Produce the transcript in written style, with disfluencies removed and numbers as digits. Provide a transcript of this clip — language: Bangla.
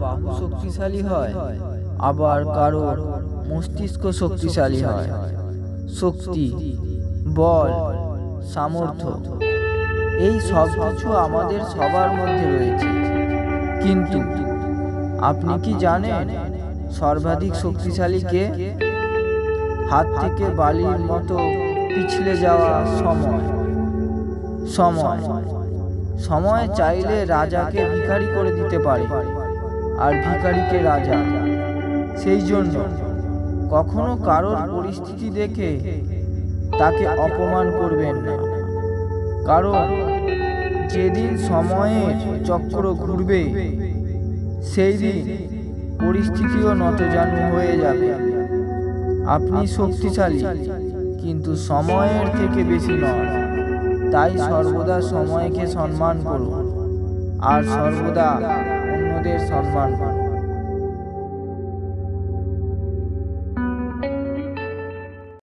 বাহু শক্তিশালী হয়, আবার কারোর মস্তিষ্ক শক্তিশালী হয়। শক্তি, বল, সামর্থ্য এই সব কিছু আমাদের সবার মধ্যে রয়েছে। কিন্তু আপনি কি জানেন সর্বাধিক শক্তিশালী কে? হাত থেকে বালির মতো পিছলে যাওয়া সময়। সময় সময় চাইলে রাজাকে ভিখারি করে দিতে পারে, আর ভিখারিকে রাজা। সেই জন্য কখনো কারোর পরিস্থিতি দেখে তাকে অপমান করবেন না, কারণ যেদিন সময়ের চক্র ঘুরবে সেই দিন পরিস্থিতিও নতজানু হয়ে যাবে। আপনি শক্তিশালী, কিন্তু সময়ের থেকে বেশি নয়। তাই সর্বদা সময়কে সম্মান করুন, আর সর্বদা অন্যদের সম্মান করুন।